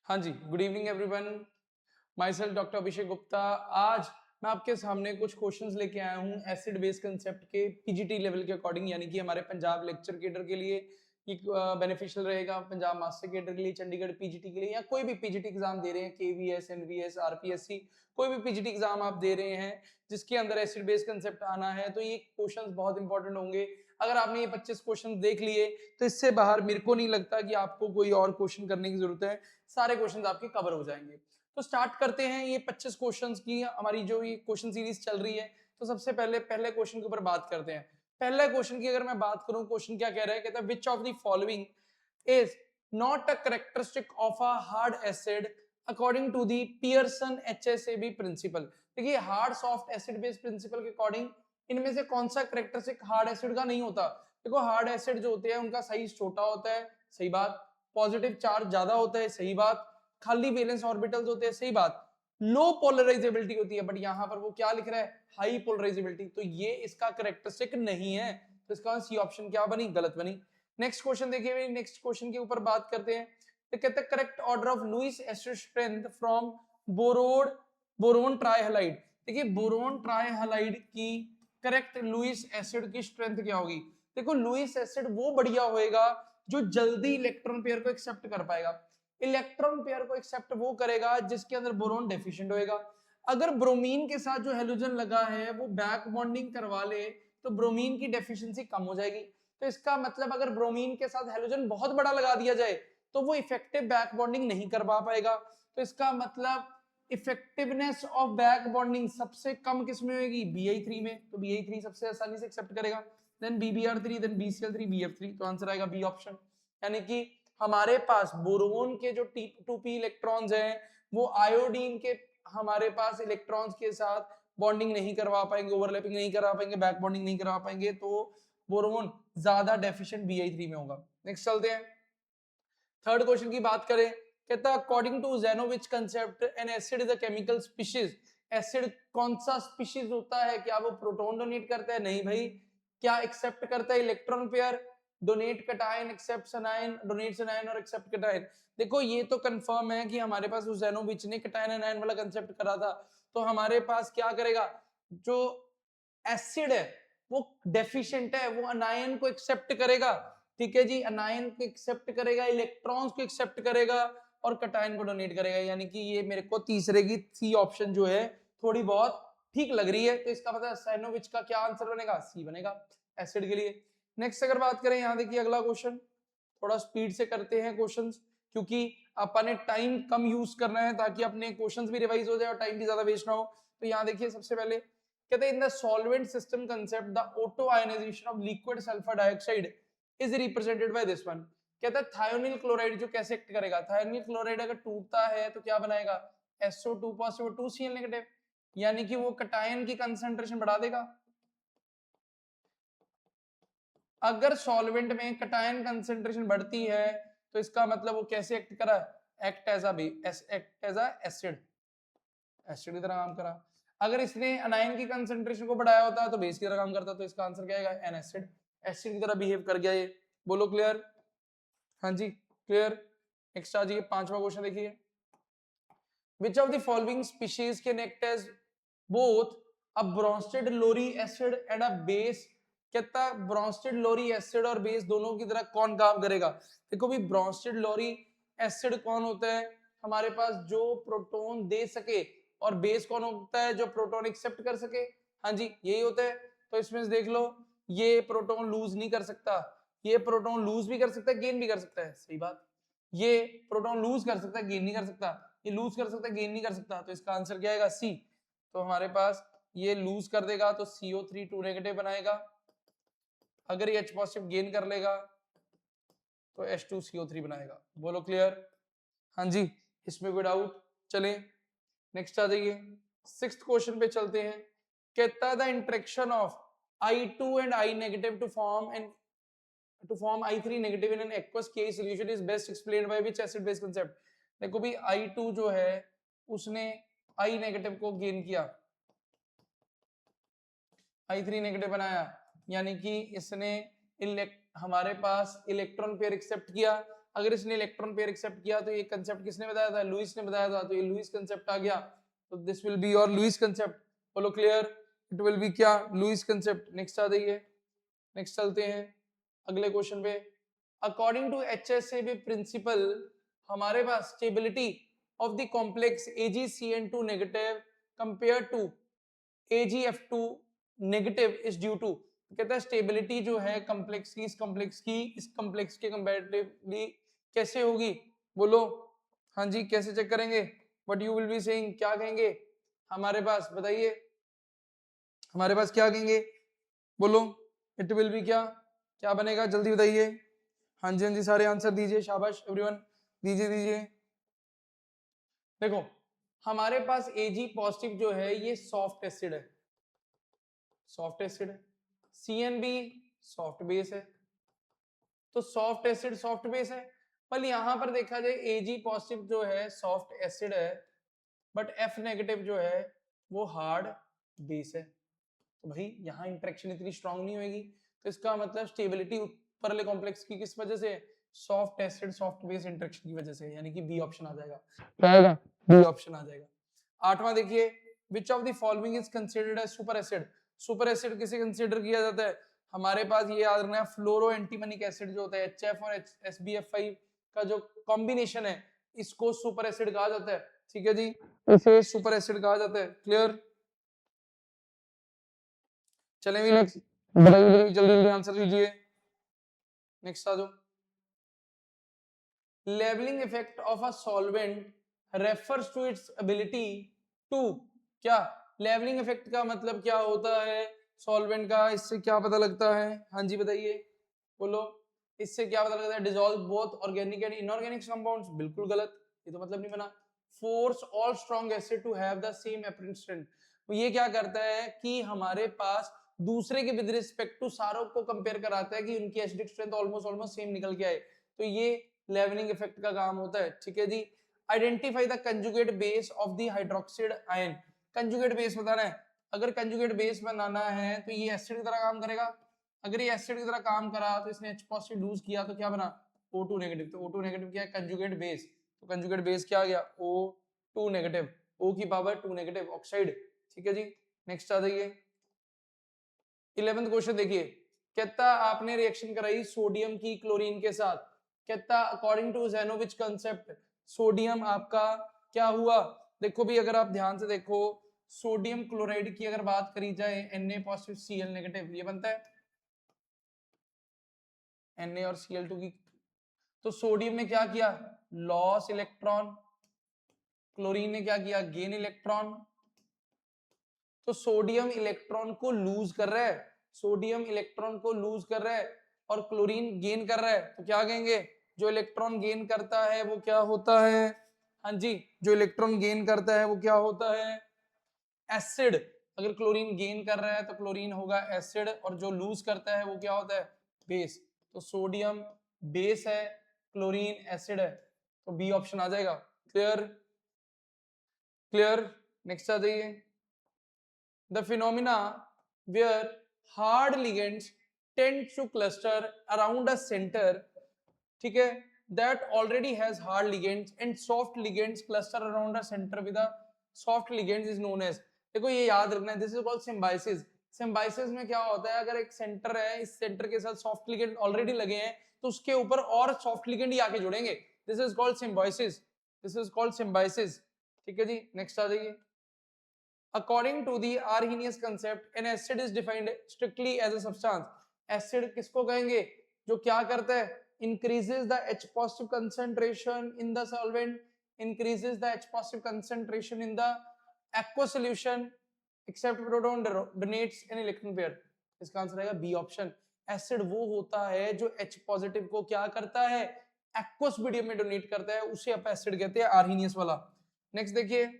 हाँ जी, good evening everyone. Myself doctor Abhishek Gupta. आज मैं आपके सामने कुछ क्वेश्चंस लेके आया हूँ एसिड बेस कंसेप्ट के पीजीटी लेवल के अकॉर्डिंग, यानी कि हमारे पंजाब लेक्चर कैडर के लिए बेनिफिशियल रहेगा, पंजाब मास्टर कैडर के लिए, चंडीगढ़ पीजीटी के लिए, या कोई भी पीजीटी एग्जाम दे रहे हैं, केवीएस, एनवीएस, आरपीएससी, कोई भी पीजीटी एग्जाम आप दे रहे हैं जिसके अंदर एसिड बेस कंसेप्ट आना है, तो ये क्वेश्चंस बहुत इंपॉर्टेंट होंगे। अगर आपने ये 25 क्वेश्चन देख लिए तो इससे बाहर मेरे को नहीं लगता कि आपको कोई और क्वेश्चन करने की जरूरत है, सारे क्वेश्चंस आपके कवर हो जाएंगे। तो स्टार्ट करते हैं ये 25 क्वेश्चंस की हमारी जो ये क्वेश्चन सीरीज चल रही है। तो सबसे पहले पहले क्वेश्चन के ऊपर बात करते हैं। पहला क्वेश्चन की अगर मैं बात करूं, क्वेश्चन क्या कह रहा है, कहता है which of the following is not a characteristic of a hard acid according to the Pearson HSAB principle. देखिए, hard soft acid base principle के अकॉर्डिंग इनमें से कौन सा कैरेक्टरिस्टिक हार्ड एसिड का नहीं होता। देखो, हार्ड एसिड जो होते हैं उनका साइज छोटा होता है, सही बात। पॉजिटिव चार्ज ज्यादा होता है, सही बात। खाली वैलेंस ऑर्बिटल्स होते हैं, सही बात। लो पोलराइजेबिलिटी होती है, बट यहां पर वो क्या लिख रहा है, हाई पोलराइजेबिलिटी, तो ये इसका कैरेक्टरिस्टिक नहीं है। तो इसका सी ऑप्शन क्या बनी, गलत बनी। नेक्स्ट क्वेश्चन देखिए, नेक्स्ट क्वेश्चन के ऊपर बात करते हैं। तो कहते हैं correct order of Lewis acid strength from boron boron trihalide. देखिए, बोरोन ट्राइहलाइड की करेक्ट लुईस एसिड की स्ट्रेंथ क्या होगी। देखो, लुईस एसिड वो बढ़िया होएगा जो जल्दी इलेक्ट्रॉन पेयर को एक्सेप्ट कर पाएगा। इलेक्ट्रॉन पेयर को एक्सेप्ट वो करेगा जिसके अंदर बोरोन डेफिशिएंट होएगा। अगर ब्रोमीन के साथ जो हेलोजन लगा है वो बैक बॉन्डिंग करवा ले तो ब्रोमीन की डेफिशिएंसी कम हो जाएगी। तो इसका मतलब अगर ब्रोमीन के साथ हेलोजन बहुत बड़ा लगा दिया जाए तो वो इफेक्टिव बैक बॉन्डिंग नहीं कर पाएगा। तो इसका मतलब इफेक्टिवनेस ऑफ बैक बॉन्डिंग सबसे कम किस में होगी, Bi3 में। तो Bi3 सबसे आसानी से एक्सेप्ट करेगा, then BBr3, then BCl3, BF3। तो आंसर आएगा बी ऑप्शन। यानी कि हमारे पास बोरोन के जो 2p इलेक्ट्रॉन्स हैं वो आयोडीन के हमारे पास इलेक्ट्रॉन्स के साथ बॉन्डिंग नहीं करवा पाएंगे, ओवरलैपिंग नहीं करवा पाएंगे, बैक बॉन्डिंग नहीं करवा पाएंगे, तो बोरोन ज्यादा डेफिशिएंट Bi3 में होगा। नेक्स्ट चलते हैं, थर्ड क्वेश्चन की बात करें। कहता है according to Usanovich concept an acid is a chemical species. Acid कौन सा स्पीशीज होता है, क्या वो प्रोटॉन डोनेट करता है, नहीं भाई। क्या एक्सेप्ट करता है, electron pair, donate cation, accept anion, donates anion और एक्सेप्ट कटायन। देखो, ये तो कंफर्म है कि हमारे पास उस ज़ेनोविच ने कटायन एनायन वाला कंसेप्ट करा था। तो हमारे पास क्या करेगा, जो एसिड है वो डेफिशिएंट है, वो अनायन को एक्सेप्ट करेगा। ठीक है जी, अनायन को एक्सेप्ट करेगा, इलेक्ट्रॉन्स को एक्सेप्ट करेगा और कटायन को डोनेट करेगा। यानी कि ये मेरे को तीसरे की सी ऑप्शन जो है थोड़ी बहुत ठीक लग रही है। तो इसका मतलब साइनोविच का क्या आंसर बनेगा, सी बनेगा एसिड के लिए। नेक्स्ट अगर बात करें, यहाँ देखिए अगला क्वेश्चन, थोड़ा स्पीड से करते हैं क्वेश्चंस क्योंकि अपने टाइम कम यूज करना है ताकि अपने क्वेश्चंस भी रिवाइज हो जाए और टाइम भी ज्यादा वेस्ट ना हो। तो यहाँ देखिए सबसे पहले कहते हैं in the solvent system concept the auto ionisation of liquid sulphur dioxide is represented by this one. कहता है थायोनिल क्लोराइड जो कैसे एक्ट करेगा, थायोनिल क्लोराइड अगर टूटता है तो क्या बनाएगा, SO2 पॉजिटिव 2Cl नेगेटिव, यानी कि वो कटायन की कंसंट्रेशन बढ़ा देगा। अगर सॉल्वेंट में कटायन कंसंट्रेशन बढ़ती है तो इसका मतलब वो कैसे एक्ट करा, act as a acid, acid की तरह काम करा। अगर इसने अनायन की कंसंट्रेशन को बढ़ाया होता तो बेस की तरह काम करता। तो इसका आंसर क्या आएगा, एन एसिड, एसिड की तरह बिहेव कर गया ये। बोलो क्लियर, हाँ जी क्लियर। नेक्स्ट आ जाइए, पांचवा क्वेश्चन देखिए। Which of the following species can act as both a Bronsted Lowry acid and a base. कहता ब्रोंस्टेड लोरी एसिड और बेस दोनों की तरह कौन काम करेगा। देखो भी, ब्रोंस्टेड लोरी एसिड कौन होता है, हमारे पास जो प्रोटॉन दे सके, और बेस कौन होता है, जो प्रोटॉन एक्सेप्ट कर सके। हाँ जी, यही होता है। तो इसमें से देख लो, ये प्रोटॉन लूज नहीं कर सकता, ये प्रोटॉन लूज भी कर सकता है, गेन भी कर सकता है, सही बात। ये प्रोटॉन लूज कर सकता है, गेन नहीं कर सकता, ये लूज कर सकता है, गेन नहीं कर सकता। तो इसका आंसर क्या आएगा, सी। तो हमारे पास ये लूज कर देगा तो CO3 2 नेगेटिव बनाएगा, अगर ये H पॉजिटिव गेन कर लेगा तो H2CO3 बनाएगा। बोलो क्लियर, हाँ जी, इसमें कोई डाउट। चले नेक्स्ट आ जाइए, सिक्स्थ क्वेश्चन पे चलते हैं। कहता है the interaction of I2 and I negative to form I3 negative in an aqueous Ka solution is best explained by which acid base concept। देखो भी, I2 जो है उसने I नेगेटिव को गेन किया, I3 नेगेटिव बनाया, यानी कि इसने हमारे पास इलेक्ट्रॉन पेयर एक्सेप्ट किया। अगर इसने इलेक्ट्रॉन पेयर एक्सेप्ट किया तो ये कंसेप्ट किसने बताया था, लुईस ने बताया था, तो ये लुईस कंसेप्ट आ गया, तो this will be your Lewis concept. बोलो क्लियर, इट विल बी क्या, लुईस कंसेप्ट। नेक्स्ट आ जाइए, नेक्स्ट चलते हैं अगले क्वेश्चन पे। अकॉर्डिंग टू HSAB प्रिंसिपल हमारे पास stability of the complex AgCN2 negative compare to AgF2 negative is due to, कहता है स्टेबिलिटी जो है कॉम्प्लेक्स की, इस कॉम्प्लेक्स के कंपैरेटिवली कैसे होगी, बोलो हाँ जी कैसे चेक करेंगे, what you will be saying, क्या कहेंगे हमारे पास, बताइए हमारे पास क्या कहेंगे, बोलो इट विल बी क्या, क्या बनेगा जल्दी बताइए, हाँ जी सारे आंसर दीजिए, शाबाश एवरीवन, दीजिए दीजिए। देखो हमारे पास Ag पॉजिटिव जो है ये सॉफ्ट एसिड है, सॉफ्ट एसिड है, CNB सॉफ्ट बेस है, तो सॉफ्ट एसिड सॉफ्ट बेस है, पर यहां पर देखा जाए Ag पॉजिटिव जो है सॉफ्ट एसिड है, बट F नेगेटिव जो है वो हार्ड बेस है, तो भाई यहाँ इंटरेक्शन इतनी स्ट्रांग नहीं होगी, तो इसका मतलब स्टेबिलिटी ऊपर वाले कॉम्प्लेक्स की किस वजह से, soft acid soft base interaction की वजह से, यानी कि बी ऑप्शन आ जाएगा, क्या आएगा, बी ऑप्शन आ जाएगा। आठवां देखिए, which of the following is considered as super acid, super acid किसे कंसीडर किया जाता है, हमारे पास ये याद रखना है फ्लोरो एंटीमोनिक एसिड जो होता है HF और SbF5 का जो कॉम्बिनेशन है इसको सुपर एसिड कहा जाता है, ठीक है जी, इसे सुपर एसिड कहा जाता है, क्लियर। चलेंगे नेक्स्ट, बताइए जल्दी जल्दी आंसर दीजिए, नेक्स्ट आ जाओ। Levelling effect of a solvent refers to its ability to, क्या लेवलिंग इफेक्ट का मतलब क्या होता है सॉल्वेंट का, इससे क्या पता लगता है, हाँ जी बताइए, बोलो इससे क्या पता लगता है, dissolve both organic and inorganic compounds, बिल्कुल गलत, ये तो मतलब नहीं बना। Force all strong acid to have the same apparent strength, तो ये क्या करता है कि हमारे पास दूसरे के विद रिस्पेक्ट टू सारों को कंपेयर कराता है कि उनकी एसिडिक स्ट्रेंथ ऑलमोस्ट सेम निकल के आए, तो ये लेवलिंग इफेक्ट का काम होता है, ठीक है जी। Identify the conjugate base of the hydroxide ion, conjugate base बताना है, अगर कंजुगेट बेस बनाना है तो ये एसिड की तरह काम करेगा, अगर ये एसिड की तरह काम करा तो इसने H पॉजिटिव लूज किया तो क्या बना O2 नेगेटिव, तो O2 नेगेटिव क्या है कंजुगेट बेस, तो कंजुगेट बेस क्या आ गया O2 नेगेटिव, O की पावर 2 नेगेटिव ऑक्साइड, ठीक है जी। नेक्स्ट आ जाइए 11th क्वेश्चन देखिए, कहता आपने रिएक्शन कराई सोडियम की क्लोरीन के साथ, कहता according to Usanovich concept sodium आपका क्या हुआ, देखो भी अगर आप ध्यान से देखो सोडियम क्लोराइड की अगर बात करी जाए Na पॉजिटिव Cl नेगेटिव ये बनता है Na और Cl2 की, तो सोडियम ने क्या किया लॉस इलेक्ट्रॉन, क्लोरीन ने क्या किया गेन इलेक्ट्रॉन, तो सोडियम इलेक्ट्रॉन को लूज कर रहा है, सोडियम इलेक्ट्रॉन को लूज कर रहा है और क्लोरीन गेन कर रहा है, तो क्या कहेंगे जो इलेक्ट्रॉन गेन करता है वो क्या होता है, हाँ जी जो इलेक्ट्रॉन गेन करता है वो क्या होता है एसिड, अगर क्लोरीन गेन कर रहा है तो क्लोरीन होगा एसिड और जो लूज करता है वो क्या होता है बेस, तो सोडियम बेस है क्लोरीन एसिड है, तो बी ऑप्शन आ जाएगा, क्लियर क्लियर। नेक्स्ट आ जाइए, the phenomena where hard ligands tend to cluster around a center, ठीक है, that already has hard ligands and soft ligands cluster around a center with a soft ligands is known as, देखो ये याद रखना है, this is called symbiosis, symbiosis में क्या होता है अगर एक सेंटर है इस सेंटर के साथ सॉफ्ट लिगेंड ऑलरेडी लगे हैं तो उसके ऊपर और सॉफ्ट लिगेंड ही आके जुड़ेंगे, this is called symbiosis, this is called symbiosis, ठीक है जी। नेक्स्ट आ जाइए, according to the Arrhenius concept an acid is defined strictly as a substance, acid किसको कहेंगे जो क्या करता है increases the H positive concentration in the solvent, increases the H positive concentration in the aqueous solution except proton donates an electron pair, इसका answer आएगा B option, acid वो होता है जो H पॉजिटिव को क्या करता है एक्वस मीडियम में डोनेट करता है उसे आप एसिड कहते हैं आर्हीनियस वाला। नेक्स्ट देखिए,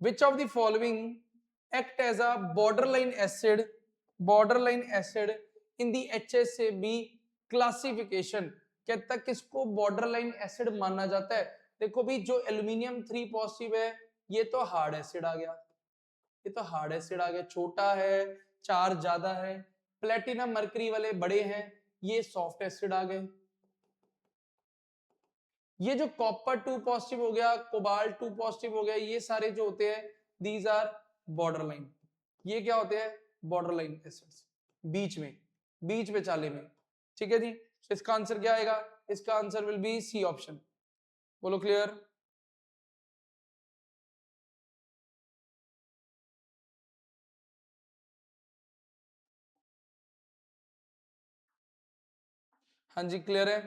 which of the following act as a borderline acid in the HSAB classification, कहता किसको borderline acid माना जाता है, देखो भी जो एल्यूमिनियम 3 पॉजिटिव है ये तो हार्ड एसिड आ गया, ये तो हार्ड एसिड आ गया, छोटा है चार्ज ज्यादा है, प्लेटिनम मरकरी वाले बड़े हैं ये सॉफ्ट एसिड आ गए, ये जो कॉपर 2 पॉजिटिव हो गया, कोबाल्ट 2 पॉजिटिव हो गया, ये सारे जो होते हैं दीज आर बॉर्डर लाइन। ये क्या होते हैं? बॉर्डर लाइन एसिड्स, बीच में चाले में। ठीक है जी, इसका आंसर क्या आएगा? इसका answer will be C option. बोलो क्लियर? हाँ जी क्लियर है,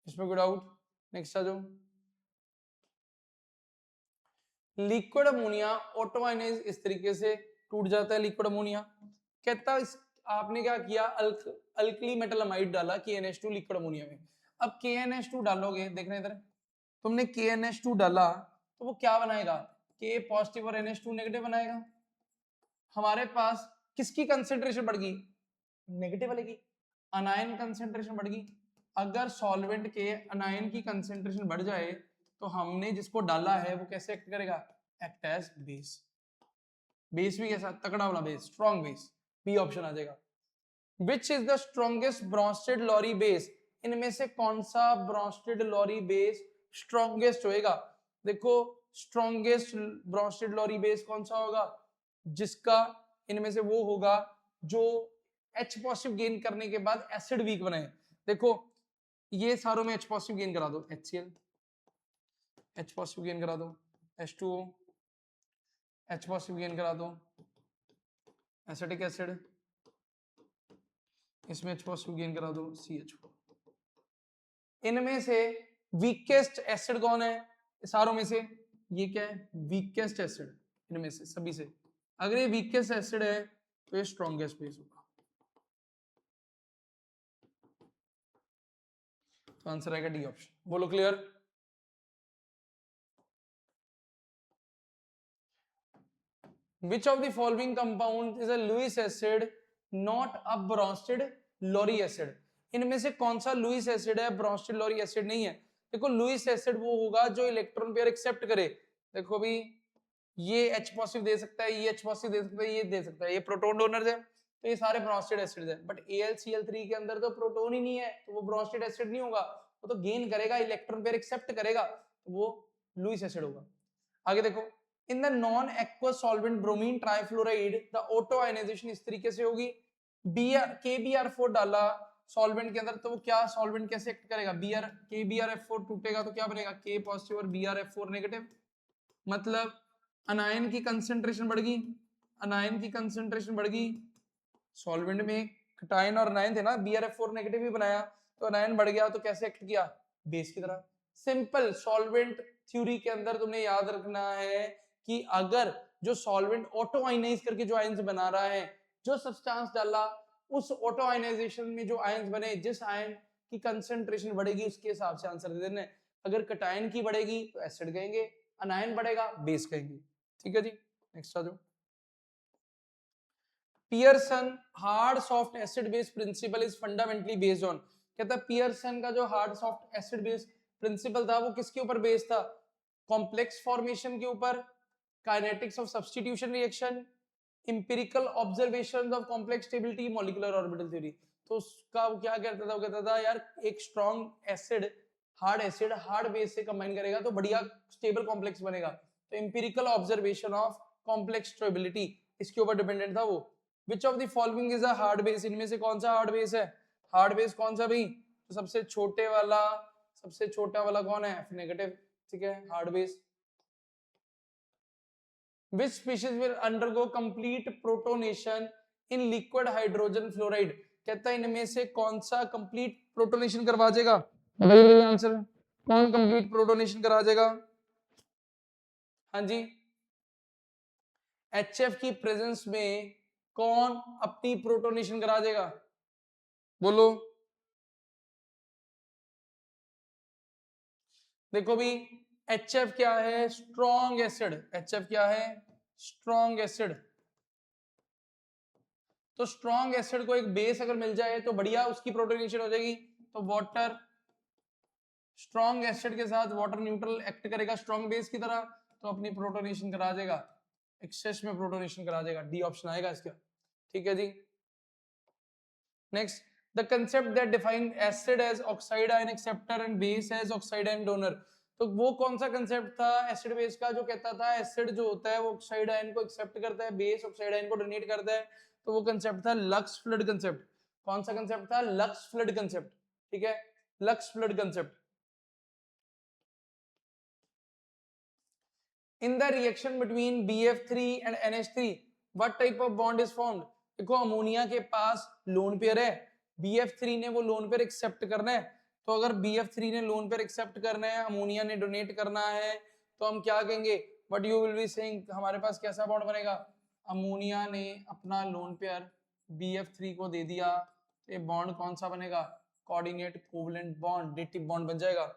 इसमें कोई डाउट? नेक्स्ट आ जाओ। लिक्विड अमोनिया ऑटोआयनाइज इस तरीके से टूट जाता है लिक्विड अमोनिया। कहता है आपने क्या किया, अल्कली मेटलमाइड डाला KNH2 लिक्विड अमोनिया में। अब KNH2 डालोगे, देखना इधर, तुमने KNH2 डाला तो वो क्या बनाएगा? K पॉजिटिव और NH2 नेगेटिव बनाएगा। हमारे पास किसकी कंसेंट्रेशन बढ़ गई? नेगेटिव वाले की, अनायन कंसेंट्रेशन बढ़ गई। अगर सॉल्वेंट के अनायन की कंसेंट्रेशन बढ़ जाए तो हमने जिसको डाला है वो कैसे एक्ट करेगा? Act as base. बेस भी कैसा? तगड़ा वाला base, strong base. B option आ जाएगा। Which is the strongest Bronsted Lowry base? इनमें से कौन सा ब्रॉन्स्टेड लॉरी बेस स्ट्रॉन्गेस्ट होएगा? देखो स्ट्रॉन्गेस्ट ब्रॉन्स्टेड लॉरी बेस कौन सा होगा? जिसका इनमें से वो होगा जो H पॉजिटिव गेन करने के बाद एसिड वीक बनाए। देखो ये सारों में H पॉजिटिव गेन करा दो, HCl, H पॉजिटिव गेन करा दो, H2O, H पॉजिटिव गेन करा दो, एसिटिक एसिड, इसमें H पॉजिटिव गेन करा दो, CH4। इनमें से वीकेस्ट एसिड कौन है सारों में से? ये क्या है? वीकेस्ट एसिड इनमें से सभी से। अगर ये वीकेस्ट एसिड है तो ये स्ट्रॉन्गेस्ट बेस होगा। तो आंसर आएगा डी ऑप्शन। बोलो clear? Which of the following compound is a Lewis acid, not a Bronsted Lowry acid? इनमें से कौन सा लुइस एसिड है, ब्रॉन्स्टेड लॉरी एसिड नहीं है? देखो लुइस एसिड वो होगा जो इलेक्ट्रॉन पेयर एक्सेप्ट करे। देखो भी ये H पॉजिटिव दे सकता है, ये H पॉजिटिव दे सकता है, ये दे सकता है, ये प्रोटॉन डोनर्स है, तो ये सारे ब्रॉन्स्टेड एसिड्स हैं। बट AlCl3 के अंदर तो प्रोटॉन ही नहीं है, तो वो ब्रॉन्स्टेड एसिड नहीं होगा, वो तो गेन करेगा, इलेक्ट्रॉन पेयर एक्सेप्ट करेगा, तो वो लुइस एसिड होगा। आगे देखो, in the non aqueous solvent bromine trifluoride the auto ionisation इस तरीके से होगी, KBr4 डाला सॉल्वेंट के अंदर तो वो क्या सॉल्वेंट कैसे एक्ट करेगा? KBrF4 टूटेगा तो क्या बनेगा? K पॉजिटिव और BrF4 नेगेटिव। मतलब अनायन की कंसेंट्रेशन बढ़ गई, अनायन की कंसेंट्रेशन बढ़ गई, सॉल्वेंट में कटायन और अनायन थे ना, BrF4 नेगेटिव ही बनाया, तो अनायन बढ़ गया तो कैसे एक्ट किया? बेस की तरह। सिंपल सॉल्वेंट थ्योरी के अंदर तुमने याद रखना है कि अगर जो सॉल्वेंट ऑटो आयनाइज करके जो आयंस बना रहा है, जो सब्सटेंस डाला उस ऑटो आयनाइजेशन में जो आयंस बने, जिस आयन की कंसेंट्रेशन बढ़ेगी उसके हिसाब से आंसर दे देना है। अगर कटायन की बढ़ेगी तो एसिड कहेंगे, अनायन बढ़ेगा बेस कहेंगे। ठीक है जी, नेक्स्ट आ जाओ। Pearson hard soft acid base principle is fundamentally based on. कहता है पियर्सन का जो hard soft acid base principle था वो किसके ऊपर बेस्ड था? कॉम्प्लेक्स फॉर्मेशन के ऊपर, kinetics of substitution reaction, empirical observation of complex stability, molecular orbital theory. तो उसका वो क्या कहता था? वो कहता था यार एक स्ट्रॉन्ग एसिड हार्ड बेस से कंबाइन करेगा तो बढ़िया स्टेबल कॉम्प्लेक्स बनेगा। तो empirical observation of complex stability इसके ऊपर डिपेंडेंट था वो। विच of the following is a hard base? इनमें से कौन सा हार्ड बेस है? हार्ड बेस कौन सा भाई? तो सबसे छोटा वाला कौन है? F negative. ठीक है, hard base. Which species will undergo complete protonation in liquid hydrogen fluoride? कहता है इनमें से कौन सा कंप्लीट प्रोटोनेशन करवा देगा? आंसर कौन कंप्लीट प्रोटोनेशन करा देगा? हाँ जी, HF की प्रेजेंस में कौन अपनी प्रोटोनेशन करा देगा? बोलो। देखो भी HF क्या है? Strong acid. HF क्या है? Strong acid. तो स्ट्रॉन्ग एसिड को एक बेस अगर मिल जाए तो बढ़िया उसकी प्रोटोनेशन हो जाएगी। तो वाटर, स्ट्रॉन्ग एसिड के साथ वाटर न्यूट्रल एक्ट करेगा स्ट्रॉन्ग बेस की तरह, तो अपनी प्रोटोनेशन करा देगा, एक्सेस में प्रोटोनेशन करा देगा। डी ऑप्शन आएगा इसका। ठीक है जी, next. The concept that define acid as oxide ion acceptor and base as oxide ion donor. तो वो कौन सा कंसेप्ट था एसिड बेस का, जो कहता था एसिड जो होता है वो ऑक्साइड आयन को एक्सेप्ट करता है, बेस ऑक्साइड आयन को डोनेट करता है। तो वो कंसेप्ट था लक्स फ्लड कंसेप्ट। कौन सा कंसेप्ट था? Lux Flood concept. ठीक है, lux Flood concept. In the reaction between BF3 and NH3, what type of bond is formed? देखो अमोनिया के पास लोन पेयर है, BF3 ने वो लोन पेयर एक्सेप्ट करना है। तो अगर BF3 ने लोन पेयर एक्सेप्ट करना है, अमोनिया ने डोनेट करना है, तो हम क्या कहेंगे? But you will be saying हमारे पास कैसा बॉन्ड बनेगा? अमोनिया ने अपना लोन पेयर BF3 को दे दिया, तो ये बॉन्ड कौन सा बनेगा? Coordinate covalent bond, dative bond बन जाएगा।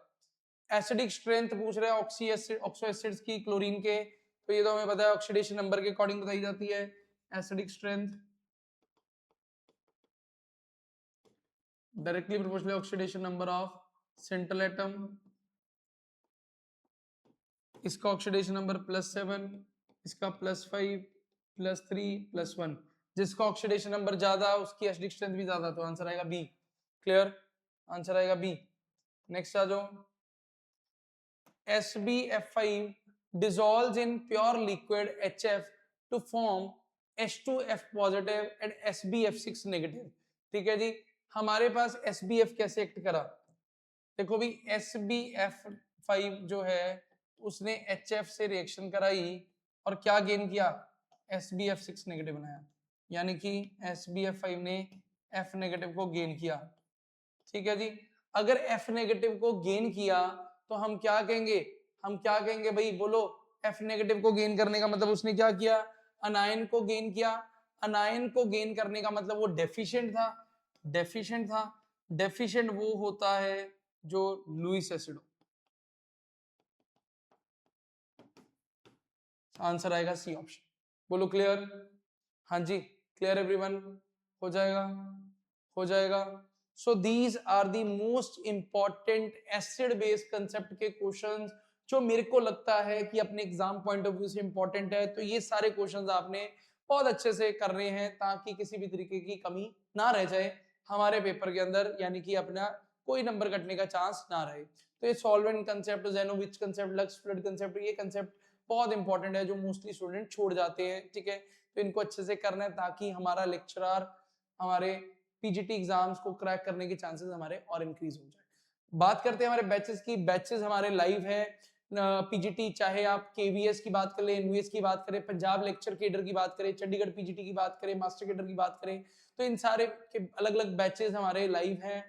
एसिडिक स्ट्रेंथ पूछ रहे हैं ऑक्सी एसिड, ऑक्सो एसिड्स की क्लोरीन के, तो ये तो हमें पता है ऑक्सीडेशन नंबर के अकॉर्डिंग बताई जाती है। Acidic strength directly proportional oxidation number of central atom, इसका ऑक्सीडेशन नंबर +7, इसका +5, +3, +1। जिसका ऑक्सीडेशन नंबर ज्यादा उसकी एसिडिक स्ट्रेंथ भी ज्यादा, तो आंसर आएगा बी। क्लियर? आंसर आएगा बी। नेक्स्ट आ जाओ। SbF5 dissolves in pure liquid HF to form H2F positive and SbF6 negative। ठीक है जी, हमारे पास SbF कैसे एक्ट करा? देखो भी SbF5 जो है उसने HF से रिएक्शन कराई और क्या गेन किया? SbF6 नेगेटिव बनाया, यानी कि SbF5 ने F नेगेटिव को गेन किया। ठीक है जी, अगर F नेगेटिव को गेन किया तो हम क्या कहेंगे? हम क्या कहेंगे भाई, बोलो। F नेगेटिव को गेन करने का मतलब उसने क्या किया? अनायन को गेन किया। अनायन को गेन करने का मतलब वो डेफिशिएंट था। डेफिशिएंट था, डेफिशिएंट वो होता है जो लुईस एसिड हो। आंसर आएगा सी ऑप्शन। बोलो क्लियर? हाँ जी, क्लियर एवरीवन? हो जाएगा, हो जाएगा। So these are the most important acid base concept के क्वेश्चंस जो मेरे को लगता है कि अपने एग्जाम पॉइंट ऑफ व्यू से इंपॉर्टेंट है। तो ये सारे क्वेश्चंस आपने बहुत अच्छे से करने हैं ताकि किसी भी तरीके की कमी ना रह जाए हमारे पेपर के अंदर, यानी कि अपना कोई नंबर कटने का चांस ना रहे। तो ये solvent concept, Usanovich concept, Lux Flood concept, ये कंसेप्ट बहुत इंपॉर्टेंट है जो मोस्टली स्टूडेंट छोड़ जाते हैं। ठीक है, तो इनको अच्छे से करना है ताकि हमारा लेक्चरर हमारे पीजीटी एग्जाम्स को क्रैक करने के चांसेस हमारे और इंक्रीज हो जाए। बात करते हैं हमारे बैचेस की। बैचेस हमारे लाइव है पीजीटी, चाहे आप केवीएस की बात करें, एनवीएस की बात करें, पंजाब लेक्चर केडर की बात करें, चंडीगढ़ पीजीटी की बात करें, मास्टर केडर की बात करें, तो इन सारे के अलग अलग बैचेस हमारे लाइव हैं,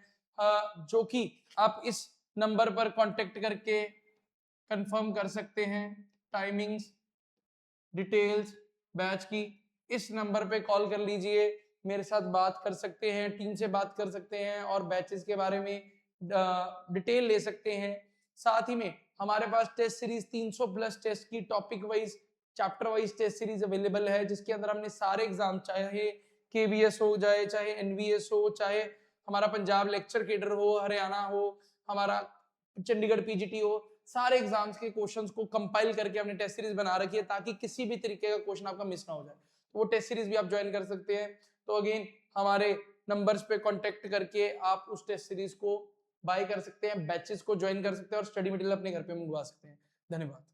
जो कि आप इस नंबर पर कांटेक्ट करके कंफर्म कर सकते हैं। टाइमिंग्स, डिटेल्स बैच की इस नंबर पे कॉल कर लीजिए, मेरे साथ बात कर सकते हैं, टीम से बात कर सकते हैं और बैचेस के बारे में डिटेल ले सकते हैं। साथ ही में हमारे पास टेस्ट सीरीज 300 प्लस टेस्ट की topic wise, chapter wise test series available है, जिसके अंदर हमने सारे एग्जाम, चाहे केवीएस हो जाए, चाहे एनवीएस हो, चाहे हमारा पंजाब लेक्चर केडर हो, हरियाणा हो, हमारा चंडीगढ़ पीजीटी हो, सारे एग्जाम्स के क्वेश्चंस को कंपाइल करके हमने टेस्ट सीरीज बना रखी है ताकि किसी भी तरीके का क्वेश्चन आपका मिस ना हो जाए। तो वो टेस्ट सीरीज भी आप ज्वाइन कर सकते हैं। तो अगेन हमारे नंबर्स पे कांटेक्ट करके आप उस टेस्ट सीरीज को बाय कर सकते हैं, बैचेस को ज्वाइन कर सकते हैं और स्टडी मटेरियल अपने घर पे मंगवा सकते हैं। धन्यवाद।